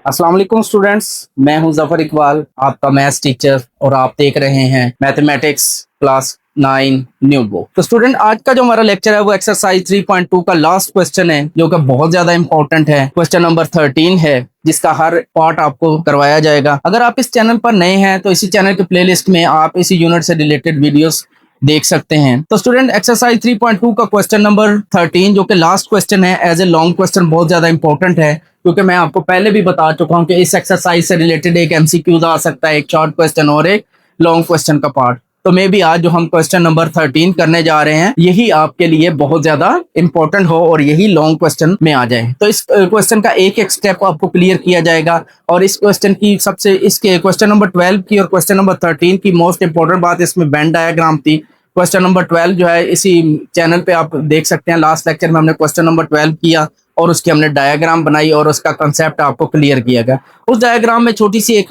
अस्सलाम वालेकुम स्टूडेंट्स, मैं हूं जफर इकबाल, आपका मैथ्स टीचर, और आप देख रहे हैं मैथमेटिक्स क्लास 9 न्यू बुक। तो स्टूडेंट, आज का जो हमारा लेक्चर है वो एक्सरसाइज 3.2 का लास्ट क्वेश्चन है, जो कि बहुत ज्यादा इंपॉर्टेंट है। क्वेश्चन नंबर 13 है, जिसका हर पार्ट आपको करवाया जाएगा। अगर आप इस चैनल पर नए हैं तो इसी चैनल के प्लेलिस्ट में आप इसी यूनिट से रिलेटेड वीडियोस देख सकते हैं। तो स्टूडेंट, एक्सरसाइज 3.2 का क्वेश्चन नंबर 13 जो कि लास्ट क्वेश्चन है, एज ए लॉन्ग क्वेश्चन बहुत ज्यादा इंपॉर्टेंट है, क्योंकि मैं आपको पहले भी बता चुका हूं कि इस एक्सरसाइज से रिलेटेड एक एमसीक्यूज आ सकता है, एक शॉर्ट क्वेश्चन और एक लॉन्ग क्वेश्चन का पार्ट। तो मे भी आज जो हम क्वेश्चन नंबर 13 करने जा रहे हैं, यही आपके लिए बहुत ज्यादा इंपॉर्टेंट हो और यही लॉन्ग क्वेश्चन में आ जाए। तो इस क्वेश्चन का एक एक स्टेप आपको क्लियर किया जाएगा, और इस क्वेश्चन की सबसे, इसके क्वेश्चन नंबर 12 की और क्वेश्चन नंबर 13 की मोस्ट इंपॉर्टेंट बात इसमें वेन डायग्राम थी। क्वेश्चन नंबर 12 जो है इसी चैनल पे आप देख सकते हैं, लास्ट लेक्चर में हमने क्वेश्चन नंबर 12 किया और उसकी हमने डायग्राम बनाई और उसका कंसेप्ट आपको क्लियर किया गया। उस डायग्राम में छोटी सी एक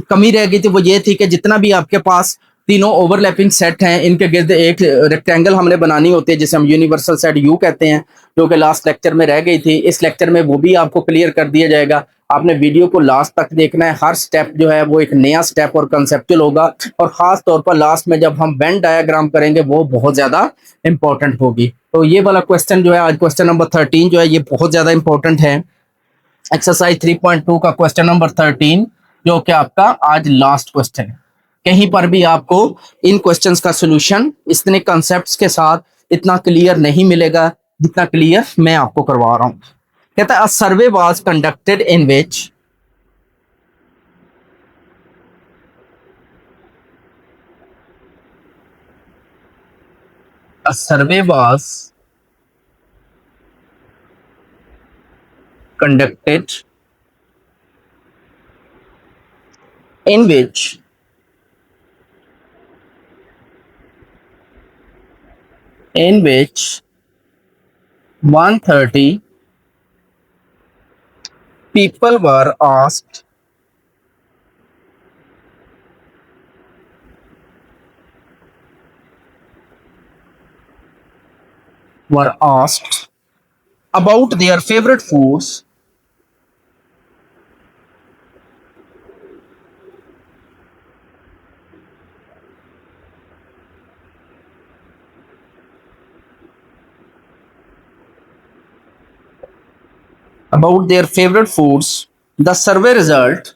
कमी रह गई थी, वो ये थी कि जितना भी आपके पास तीनों ओवरलैपिंग सेट हैं, इनके गिर्द एक रेक्टेंगल हमने बनानी होती है, जिसे हम यूनिवर्सल सेट यू कहते हैं, जो कि लास्ट लेक्चर में रह गई थी। इस लेक्चर में वो भी आपको क्लियर कर दिया जाएगा। आपने वीडियो को लास्ट तक देखना है, हर स्टेप जो है वो एक नया स्टेप और कंसेप्चुअल होगा, और खास तौर पर लास्ट में जब हम वेन डायग्राम करेंगे वो बहुत ज्यादा इंपॉर्टेंट होगी। तो ये वाला क्वेश्चन जो है आज, क्वेश्चन नंबर 13 जो है, ये बहुत ज्यादा इंपॉर्टेंट है। एक्सरसाइज 3.2 का क्वेश्चन नंबर 13 जो कि आपका आज लास्ट क्वेश्चन है। कहीं पर भी आपको इन क्वेश्चंस का सॉल्यूशन इतने कंसेप्ट्स के साथ इतना क्लियर नहीं मिलेगा जितना क्लियर मैं आपको करवा रहा हूं। कहता है, a survey was conducted in which a survey was conducted in which 130 people were asked about their favorite foods. About their favorite foods, the survey result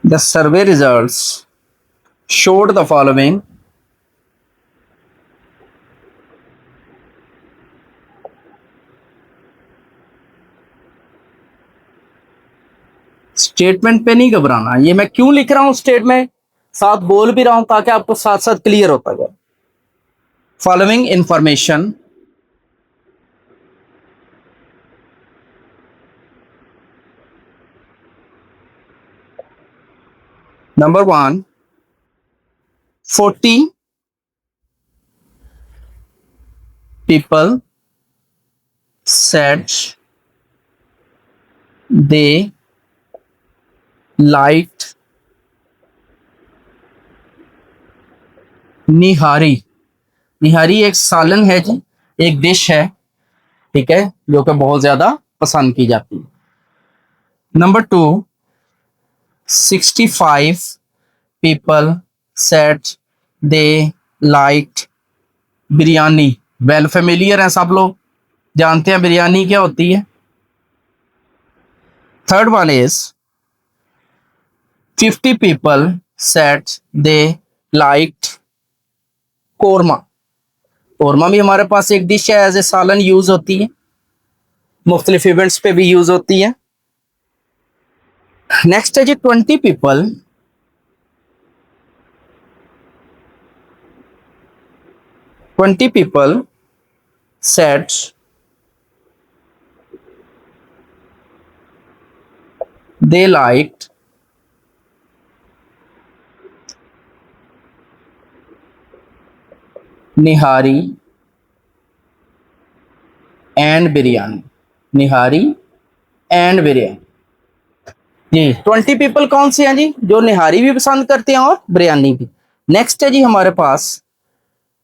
the survey results showed the following. Statement पे नहीं घबराना, ये मैं क्यों लिख रहा हूं statement, साथ बोल भी रहा हूं ताकि आपको साथ साथ क्लियर होता जाए। Following information number 1, 40 people said they liked निहारी। निहारी एक सालन है जी, एक डिश है, ठीक है, जो कि बहुत ज्यादा पसंद की जाती है। Number 2, 65 people said they liked biryani. Well familiar है, सब लोग जानते हैं बिरयानी क्या होती है। Third one is 50 people said they liked korma. Korma भी हमारे पास एक डिश है, एज ए सालन यूज होती है, मुख्तलिफ इवेंट्स पे भी यूज होती है। नेक्स्ट है जी 20 people said they liked nihari and biryani. Nihari and biryani जी। 20 पीपल कौन से हैं जी, जो निहारी भी पसंद करते हैं और बिरयानी भी। नेक्स्ट है जी हमारे पास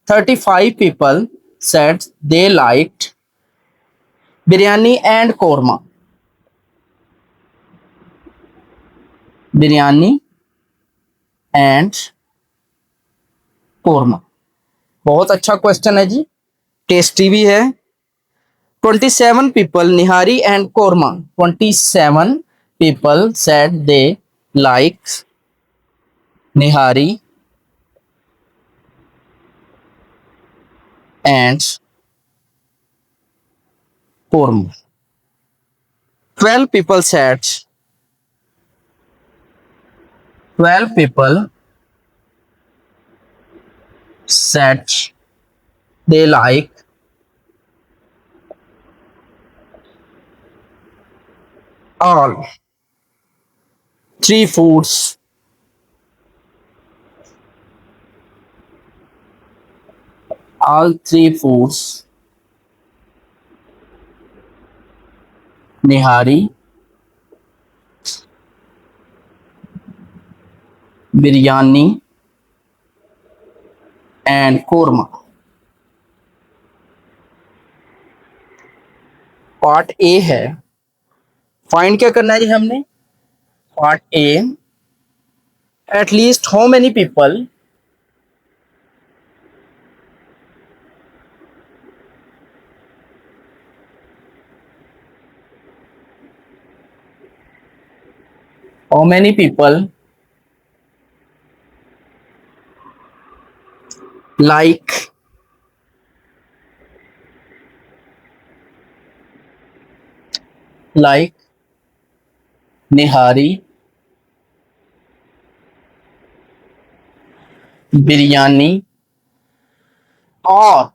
35 people said they liked biryani and korma. Biryani and korma. बहुत अच्छा क्वेश्चन है जी, टेस्टी भी है। 27 people nihari and korma, 27 people said they like nihari and korma. 12 people said 12 people said they like all three foods, all three foods, nihari, biryani and korma. Part A है, find क्या करना है जी हमने? Part A, at least how many people how many people like nihari, biryani, और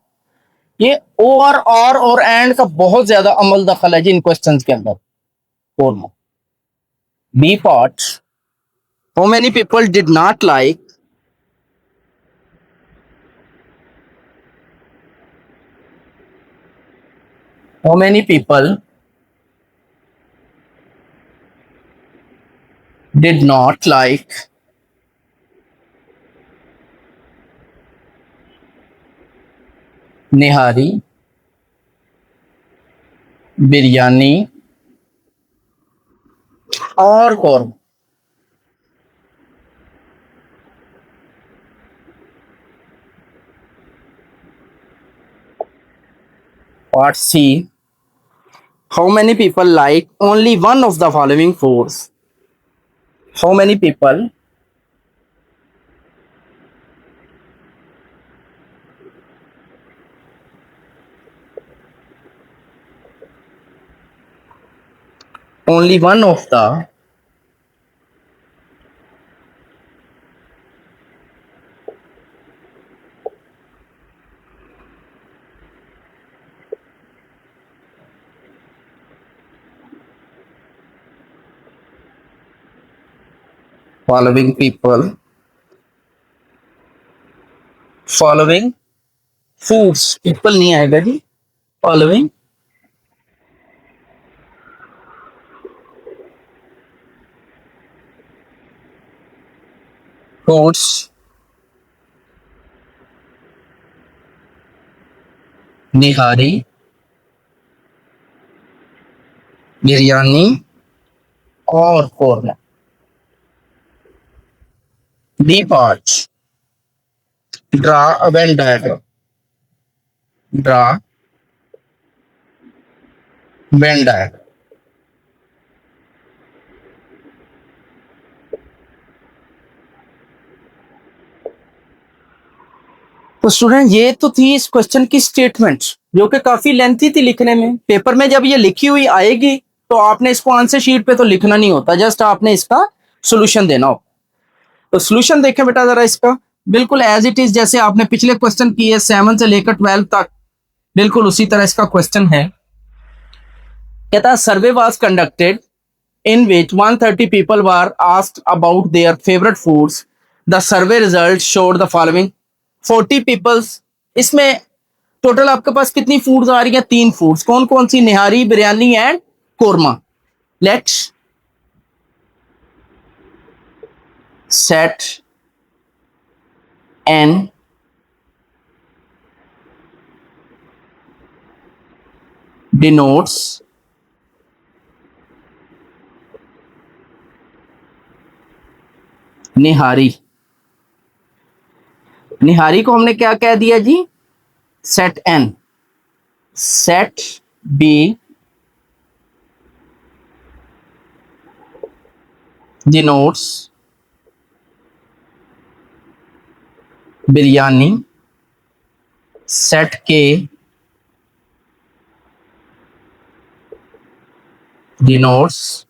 ये और and का बहुत ज्यादा अमल दखल है जी इन क्वेश्चंस के अंदर। Korma. B part, how many people did not like how many people did not like nihari, biryani और korma. Part C, how many people like only one of the following foods? How many people only one of the following people following foods, people नहीं आएगा जी, following foods nihari, biryani और korma. B part, draw a Venn diagram, draw Venn diagram। तो student ये तो थी इस question की statement, जो कि काफी लेंथी थी लिखने में। पेपर में जब ये लिखी हुई आएगी तो आपने इसको आंसर शीट पे तो लिखना नहीं होता, जस्ट आपने इसका सोल्यूशन देना हो। तो सोल्यूशन देखें बेटा जरा इसका, बिल्कुल एज इट इज जैसे आपने पिछले क्वेश्चन किए 7 से लेकर 12 तक, बिल्कुल उसी तरह इसका क्वेश्चन है। कहता है सर्वे was conducted in which 130 people were asked about their favorite foods. The survey results showed the following 40 peoples। इसमें टोटल आपके पास कितनी फूड्स आ रही हैं? 3 फूड्स। कौन कौन सी? Nihari, biryani and korma. Let's set N denotes nihari. Nihari को हमने क्या कह दिया जी, set N, set B denotes biryani, set K denotes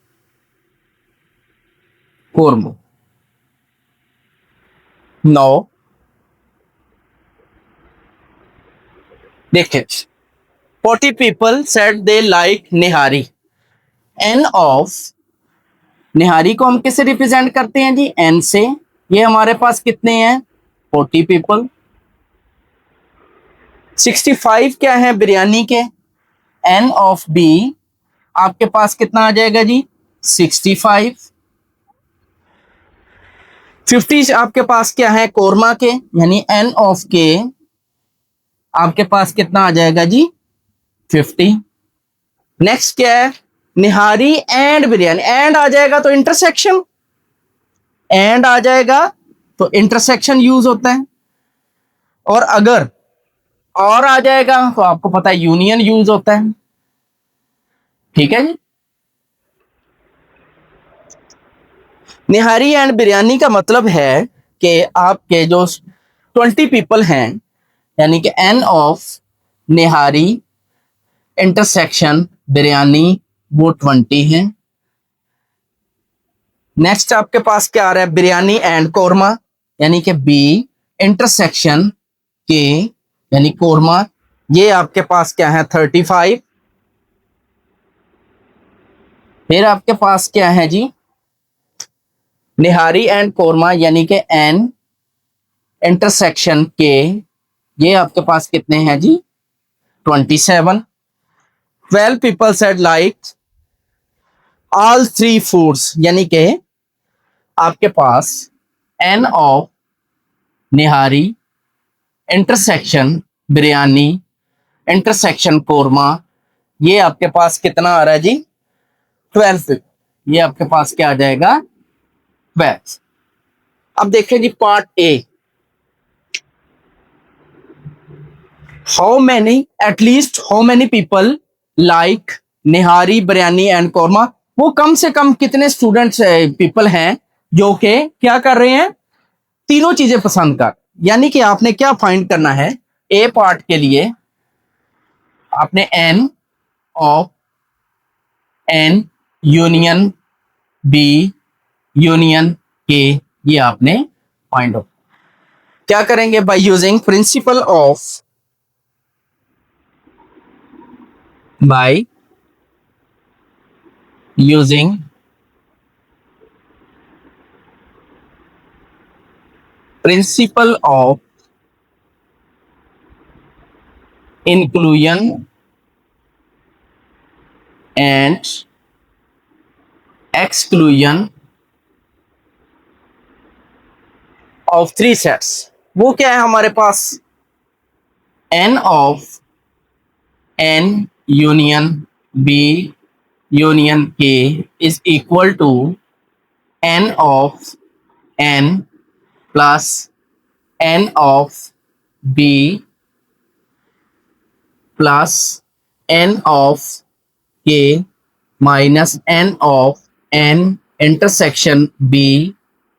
korma. No देखिए, 40 people said they like nihari. N of nihari को हम किससे रिप्रेजेंट करते हैं जी, एन से। ये हमारे पास कितने हैं, 40 पीपल। 65 क्या है बिरयानी के, एन ऑफ बी आपके पास कितना आ जाएगा जी, 65। 50 आपके पास क्या है कोरमा के, यानी एन ऑफ के आपके पास कितना आ जाएगा जी, 50। नेक्स्ट क्या है, निहारी एंड बिरयानी। एंड आ जाएगा तो इंटरसेक्शन, एंड आ जाएगा तो इंटरसेक्शन यूज होता है, और अगर और आ जाएगा तो आपको पता है यूनियन यूज होता है। ठीक है जी। निहारी एंड बिरयानी का मतलब है कि आपके जो 20 पीपल हैं, यानी कि n of nihari intersection biryani वो 20 हैं। नेक्स्ट आपके पास क्या आ रहा है, बिरयानी एंड कोरमा, यानी कि बी इंटरसेक्शन के यानी कोरमा, ये आपके पास क्या है 35। फिर आपके पास क्या है जी, निहारी एंड कोरमा यानी कि एन इंटरसेक्शन के, ये आपके पास कितने हैं जी, 27। 12 people said like all 3 foods, यानी कि आपके पास N of nihari intersection biryani intersection korma, ये आपके पास कितना आ रहा है जी, 12। ये आपके पास क्या आ जाएगा, 12। अब देखिए जी part A, how many at least how many people like nihari biryani and korma. वो कम से कम कितने स्टूडेंट्स पीपल हैं जो कि क्या कर रहे हैं, तीनों चीजें पसंद कर। यानी कि आपने क्या फाइंड करना है, ए पार्ट के लिए आपने n of n union B union K, ये आपने फाइंड आउट क्या करेंगे, by using principle of by using principle of inclusion and exclusion of 3 sets। वो क्या है हमारे पास, n of n union b union k is equal to n of n plus n of b plus n of k minus n of n intersection b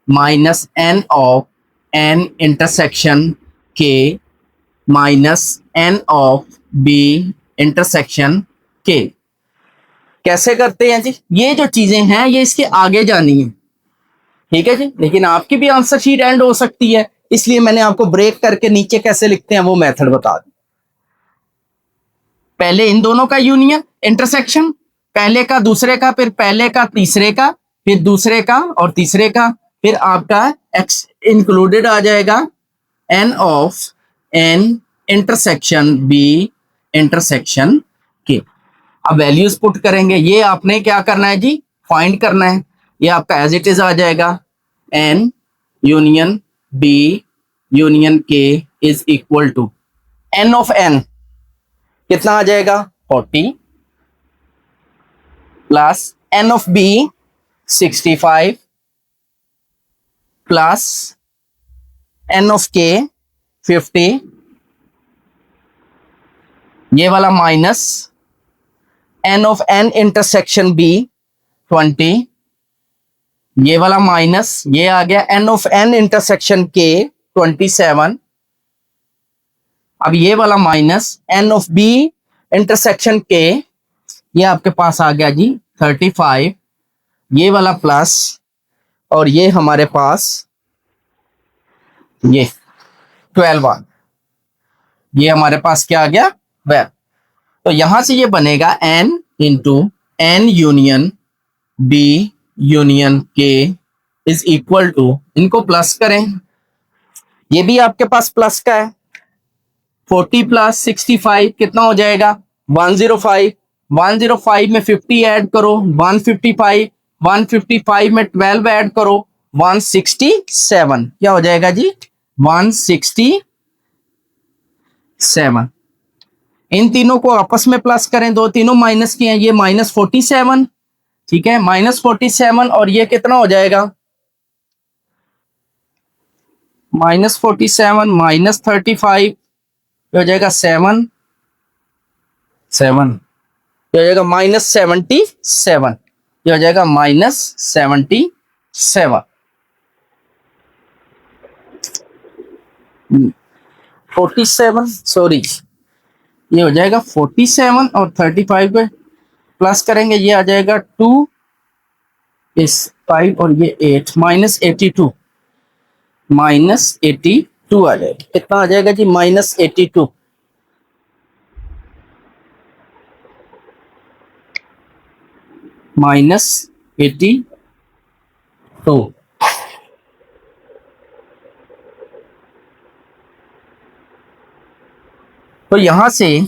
minus n of n intersection k minus n of b intersection के। कैसे करते हैं जी, ये जो चीजें हैं ये इसके आगे जानी है। ठीक है जी, लेकिन आपकी भी आंसर शीट एंड हो सकती है, इसलिए मैंने आपको ब्रेक करके नीचे कैसे लिखते हैं वो मेथड बता दी। पहले इन दोनों का यूनियन इंटरसेक्शन, पहले का दूसरे का, फिर पहले का तीसरे का, फिर दूसरे का और तीसरे का, फिर आपका एक्स इंक्लूडेड आ जाएगा n of n intersection B intersection K. अब वैल्यूज पुट करेंगे, ये आपने क्या करना है जी, फाइंड करना है। ये आपका एज इट इज आ जाएगा, n union B union K is equal to n of n कितना आ जाएगा 40 plus n of b 65 plus n of k 50, ये वाला minus n of n intersection b 20, ये वाला माइनस, ये आ गया n of n intersection k 27, अब ये वाला minus n of b intersection k, ये आपके पास आ गया जी 35, ये वाला प्लस और ये हमारे पास ये 12 आ, ये हमारे पास क्या आ गया 12। तो यहां से ये बनेगा n into n union b union k is equal to, इनको प्लस करें, ये भी आपके पास प्लस का है, 40 प्लस 65 कितना हो जाएगा 105, 105 में 50 ऐड करो 155, 155 में 12 ऐड करो 167, क्या हो जाएगा जी 167। इन तीनों को आपस में प्लस करें, दो तीनों माइनस किए हैं, ये -47, ठीक है -47, और ये कितना हो जाएगा -47 -35 हो जाएगा 7 7, ये हो जाएगा -77, ये हो जाएगा -77, 47 सॉरी, ये हो जाएगा 47 और 35 पे प्लस करेंगे, ये आ जाएगा 2 इस 5 और ये 8 -82 आ जाएगा, कितना आ जाएगा जी -82, -82। तो यहां से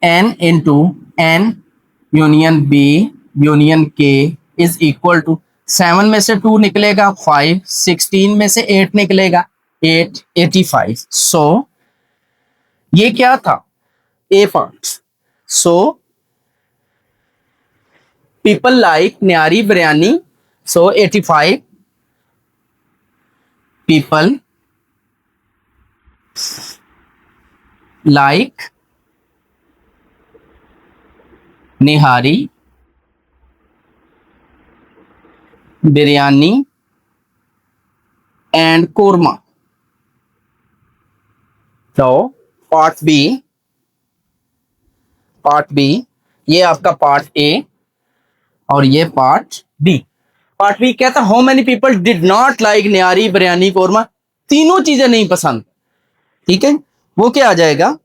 n into n union b union k is equal to 7 में से 2 निकलेगा 5, 16 में से 8 निकलेगा 8, 85। सो ये क्या था A part. So people like nihari biryani, so 85 people like nihari biryani and korma. तो पार्ट बी ये आपका पार्ट ए और ये पार्ट बी। पार्ट बी कहता how many people did not like nihari biryani korma, तीनों चीजें नहीं पसंद, ठीक है वो क्या आ जाएगा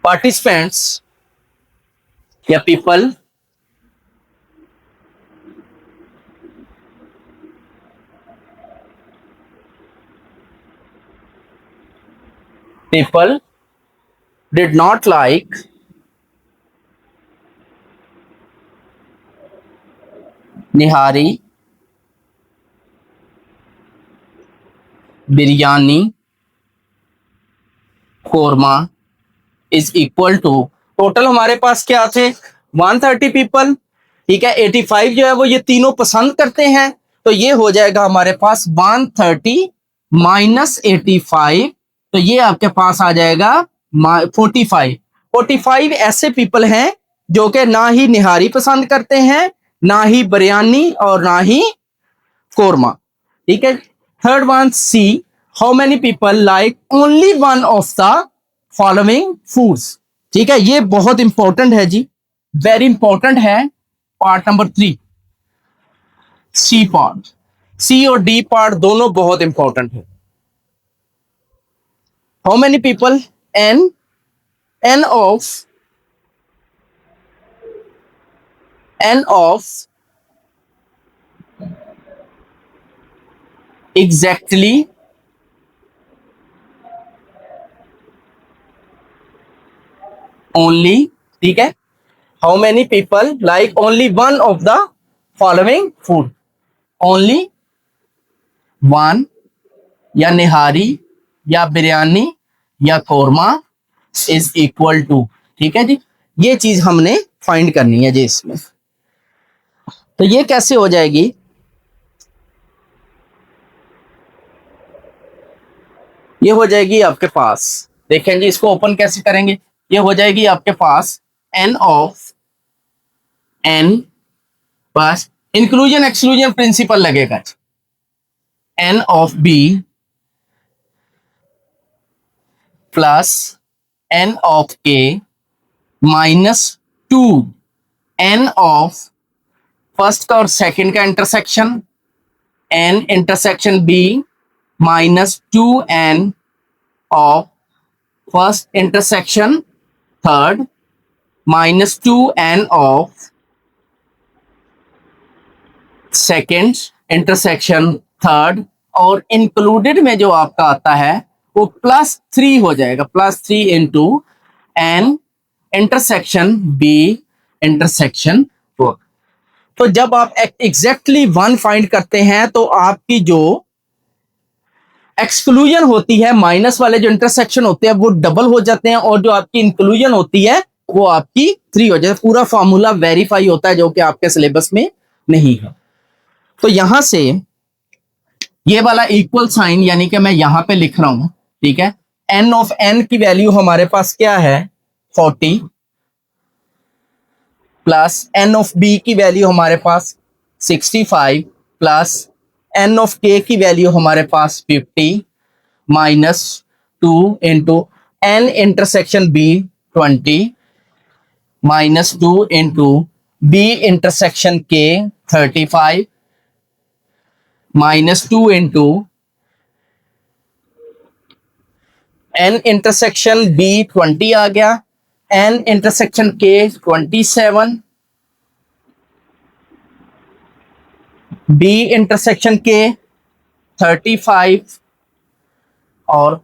पार्टिसिपेंट्स या people did not like nihari biryani korma is equal to, total हमारे पास क्या थे 130 पीपल, ठीक है 85 जो है वो ये तीनों पसंद करते हैं, तो ये हो जाएगा हमारे पास 130 माइनस 85, तो ये आपके पास आ जाएगा 45 ऐसे पीपल हैं जो कि ना ही निहारी पसंद करते हैं, ना ही बिरयानी और ना ही कोरमा, ठीक है। Third one C, how many people like only one of the following foods, ठीक है ये बहुत इंपॉर्टेंट है जी, वेरी इंपॉर्टेंट है। Part number 3 C part, C और डी पार्ट दोनों बहुत इंपॉर्टेंट है। How many people n of exactly only, ठीक है how many people like only one of the following food, only one या निहारी या बिरयानी या कोरमा इज इक्वल टू, ठीक है जी, ये चीज हमने फाइंड करनी है जी इसमें। तो ये कैसे हो जाएगी, ये हो जाएगी आपके पास, देखें जी इसको ओपन कैसे करेंगे, ये हो जाएगी आपके पास n ऑफ n, बस इंक्लूजन एक्सक्लूजन प्रिंसिपल लगेगा, n of b plus n of a minus 2 n of first का और सेकंड का intersection n intersection b minus 2n of first intersection third minus 2n of second intersection third, और included में जो आपका आता है वो +3 हो जाएगा, +3 into n intersection b intersection 4। तो जब आप एग्जैक्टली 1 फाइंड करते हैं तो आपकी जो एक्सक्लूजन होती है, माइनस वाले जो इंटरसेक्शन होते हैं वो डबल हो जाते हैं, और जो आपकी इंक्लूजन होती है वो आपकी 3 हो जाती है। पूरा फॉर्मूला वेरीफाई होता है जो कि आपके सिलेबस में नहीं है। तो यहां से ये वाला इक्वल साइन यानी कि मैं यहां पे लिख रहा हूं, ठीक है, n ऑफ n की वैल्यू हमारे पास क्या है 40, प्लस n ऑफ b की वैल्यू हमारे पास 65, प्लस n ऑफ k की वैल्यू हमारे पास 50, minus 2 into n intersection b 20, minus 2 into b intersection k 35, minus 2 into n intersection b 20 आ गया, n intersection k 27, b intersection k 35, और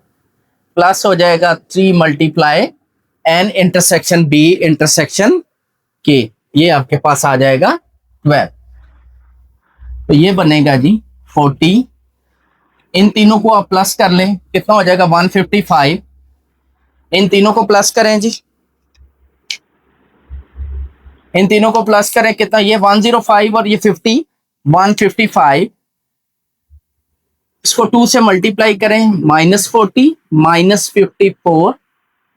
plus हो जाएगा 3 multiply n intersection b intersection k, ये आपके पास आ जाएगा 12। तो ये बनेगा जी 40, इन तीनों को आप प्लस कर लें, कितना हो जाएगा 155, इन तीनों को प्लस करें जी, इन तीनों को प्लस करें, कितना, ये 105 और ये 50, 155, इसको 2 से मल्टीप्लाई करें, -40, -54,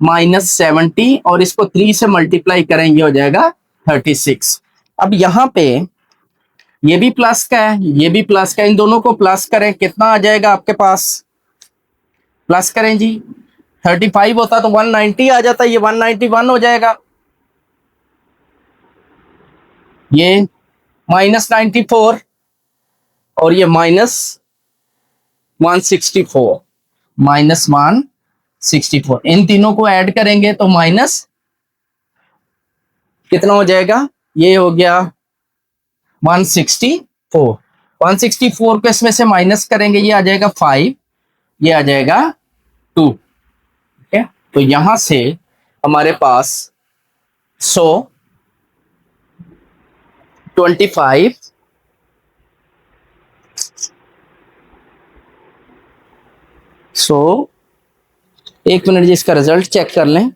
-70, और इसको 3 से मल्टीप्लाई करें, ये हो जाएगा 36। अब यहां पे ये भी प्लस का है, ये भी प्लस का है, इन दोनों को प्लस करें, कितना आ जाएगा आपके पास, प्लस करें जी, 35 होता तो 190 आ जाता, ये 191 हो जाएगा, ये -94 और ये -164, -164, इन तीनों को ऐड करेंगे तो माइनस कितना हो जाएगा, ये हो गया 164, 164 को इसमें से माइनस करेंगे, ये आ जाएगा 5, ये आ जाएगा 2, ठीक है। तो यहां से हमारे पास 125 एक मिनट जी इसका रिजल्ट चेक कर लें,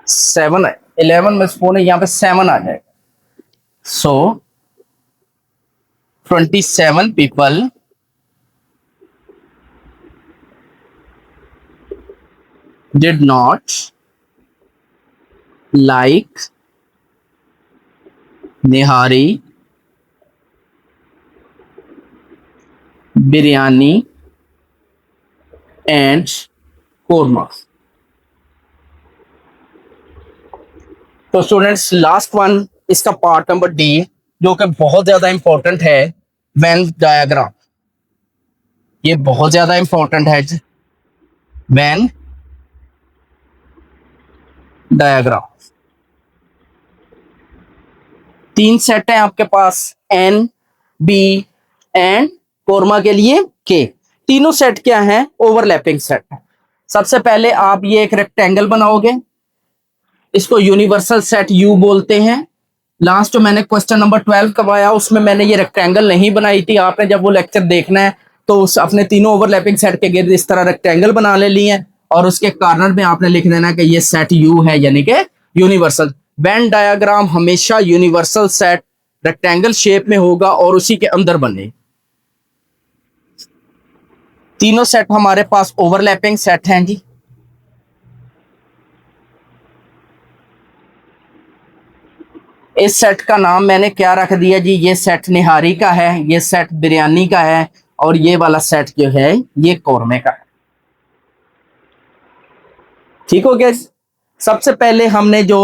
7 है, 11 में फोन है, यहाँ पे 7 आ जाएगा। 27 people did not like nihari biryani and korma। तो स्टूडेंट्स लास्ट वन इसका पार्ट नंबर डी जो कि बहुत ज्यादा इंपॉर्टेंट है, वेन डायग्राम, ये बहुत ज्यादा इंपॉर्टेंट है, वेन डायग्राम। 3 सेट है आपके पास, एन, बी एंड कोरमा के लिए के। तीनों सेट क्या है, ओवरलैपिंग सेट है। सबसे पहले आप ये एक रेक्टेंगल बनाओगे, इसको यूनिवर्सल सेट यू बोलते हैं। लास्ट जो मैंने क्वेश्चन नंबर 12 करवाया उसमें मैंने ये रेक्टेंगल नहीं बनाई थी, आपने जब वो लेक्चर देखना है तो उस अपने तीनों ओवरलैपिंग सेट के गिर्द इस तरह रेक्टेंगल बना ले लिए हैं और उसके कॉर्नर में आपने लिख देना कि ये सेट यू है, यानी कि यूनिवर्सल। वेन डायग्राम हमेशा यूनिवर्सल सेट रेक्टेंगल शेप में होगा और उसी के अंदर बने। तीनों सेट हमारे पास ओवरलैपिंग सेट हैं जी। इस सेट का नाम मैंने क्या रख दिया जी, ये सेट निहारी का है, ये सेट बिरयानी का है और ये वाला सेट जो है ये कौरमे का है। ठीक हो गया। सबसे पहले हमने जो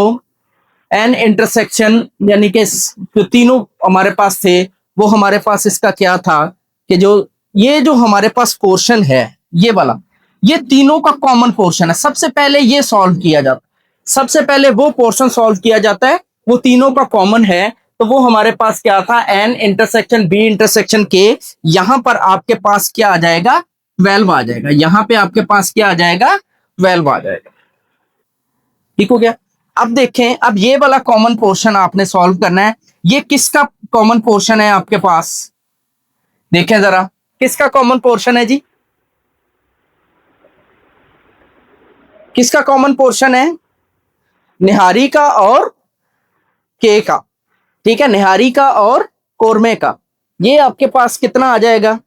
एन इंटरसेक्शन यानी कि जो तीनों हमारे पास थे वो हमारे पास इसका क्या था कि जो ये जो हमारे पास पोर्शन है ये वाला, ये तीनों का कॉमन पोर्शन है। सबसे पहले ये सॉल्व किया जाता है, सबसे पहले वो पोर्शन सॉल्व किया जाता है, वो तीनों का कॉमन है। तो वो हमारे पास क्या था, एन इंटरसेक्शन बी इंटरसेक्शन के, यहां पर आपके पास क्या आ जाएगा, 12 आ जाएगा। यहां पे आपके पास क्या आ जाएगा, 12 आ जाएगा। ठीक हो गया। अब देखें, अब ये वाला कॉमन पोर्शन आपने सॉल्व करना है। ये किसका कॉमन पोर्शन है आपके पास, देखें जरा, किसका कॉमन पोर्शन है जी, किसका कॉमन पोर्शन है, निहारी का और के का। ठीक है, निहारी का और कौरमे का। ये आपके पास कितना आ जाएगा,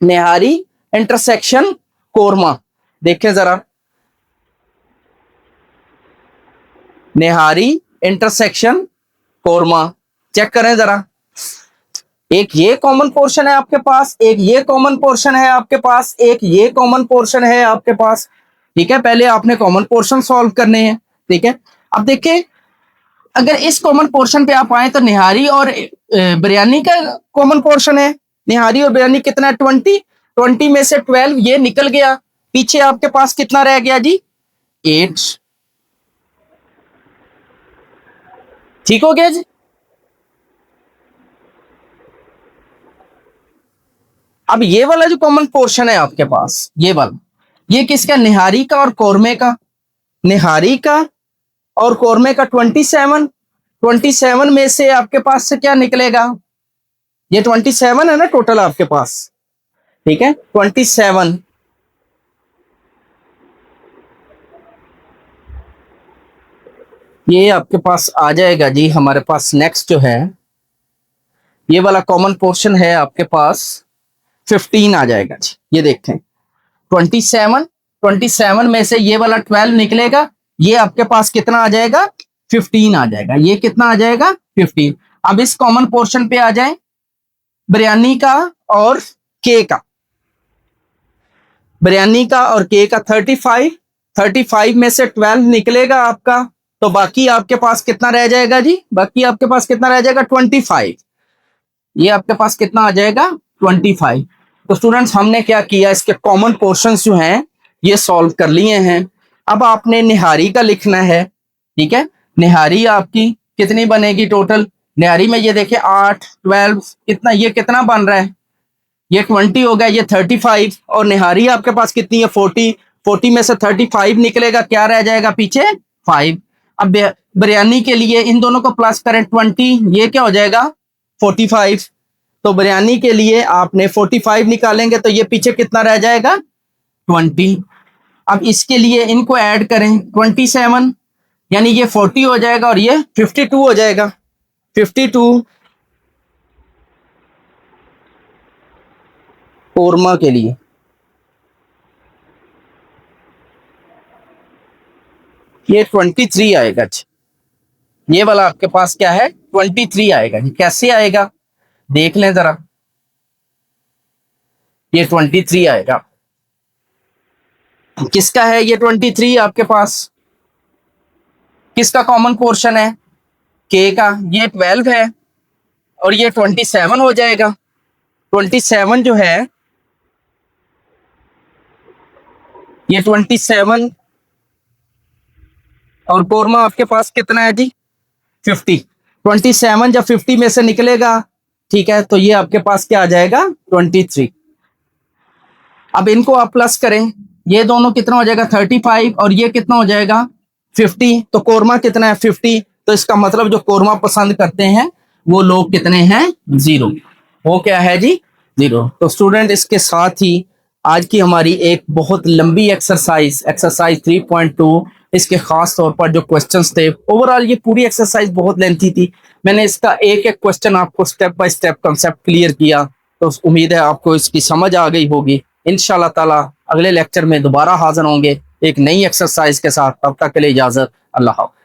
निहारी इंटरसेक्शन कौरमा। देखें जरा, निहारी इंटरसेक्शन कौरमा, चेक करें जरा। एक ये कॉमन पोर्शन है आपके पास, एक ये कॉमन पोर्शन है आपके पास, एक ये कॉमन पोर्शन है आपके पास। ठीक है, पहले आपने कॉमन पोर्शन सॉल्व करने हैं। ठीक है, अब देखिए, अगर इस कॉमन पोर्शन पे आप आए तो निहारी और बिरयानी का कॉमन पोर्शन है। निहारी और बिरयानी कितना है, 20। 20 में से 12 ये निकल गया, पीछे आपके पास कितना रह गया जी, 8। ठीक हो गया जी। अब ये वाला जो कॉमन पोर्शन है आपके पास, ये वाला, ये किसका, निहारी का और कौरमे का। निहारी का और कौरमे का 27। 27 में से आपके पास से क्या निकलेगा, ये 27 है ना टोटल आपके पास। ठीक है, 27, ये आपके पास आ जाएगा जी। हमारे पास नेक्स्ट जो है, ये वाला कॉमन पोर्शन है आपके पास 15 आ जाएगा जी। ये देखते हैं, 27 में से ये वाला 12 निकलेगा, ये आपके पास कितना आ जाएगा, 15 आ जाएगा। ये कितना आ जाएगा, 15। अब इस कॉमन पोर्शन पे आ जाए, बिरयानी का और के का। बिरयानी का और के का 35। 35 में से 12 निकलेगा आपका, तो बाकी आपके पास कितना रह जाएगा जी, बाकी आपके पास कितना रह जाएगा, 25। ये आपके पास कितना आ जाएगा, 25। तो स्टूडेंट्स, हमने क्या किया, इसके कॉमन पोर्शंस जो हैं ये सॉल्व कर लिए हैं। अब आपने निहारी का लिखना है। ठीक है, निहारी आपकी कितनी बनेगी टोटल, निहारी में ये देखिए 8, 12, कितना, ये कितना बन रहा है, ये 20 हो गया, ये 35, और निहारी आपके पास कितनी है, 40। 40 में से 35 निकलेगा, क्या रह जाएगा पीछे, 5। अब बिरयानी के लिए इन दोनों को प्लस करें, 20, ये क्या हो जाएगा, 45। तो बिरयानी के लिए आपने 45 निकालेंगे तो ये पीछे कितना रह जाएगा, 20। अब इसके लिए इनको ऐड करें, 27, यानी ये 40 हो जाएगा और ये 52 हो जाएगा। 52 कौरमा के लिए, ये 23 आएगा जी। ये वाला आपके पास क्या है, 23 आएगा जी। कैसे आएगा देख लें जरा, ये 23 आएगा। किसका है ये 23 आपके पास, किसका कॉमन पोर्शन है, के का। ये 12 है और ये 27 हो जाएगा। 27 जो है, ये 27 और कौरमा आपके पास कितना है जी, 50। 27 जब 50 में से निकलेगा, ठीक है, तो ये आपके पास क्या आ जाएगा, 23। अब इनको आप प्लस करें, ये दोनों कितना हो जाएगा, 35, और ये कितना हो जाएगा, 50। तो कौरमा कितना है, 50। तो इसका मतलब जो कौरमा पसंद करते हैं वो लोग कितने हैं, 0। वो क्या है जी, जीरो। तो स्टूडेंट इसके साथ ही आज की हमारी एक बहुत लंबी एक्सरसाइज 3.2, इसके खास तौर पर जो क्वेश्चंस थे, ओवरऑल ये पूरी एक्सरसाइज बहुत लेंथी थी। मैंने इसका एक एक क्वेश्चन आपको step by step concept clear किया, तो उम्मीद है आपको इसकी समझ आ गई होगी। इंशाल्लाह ताला अगले लेक्चर में दोबारा हाजिर होंगे एक नई एक्सरसाइज के साथ। तब तक के लिए इजाजत, अल्लाह हाफ़िज़।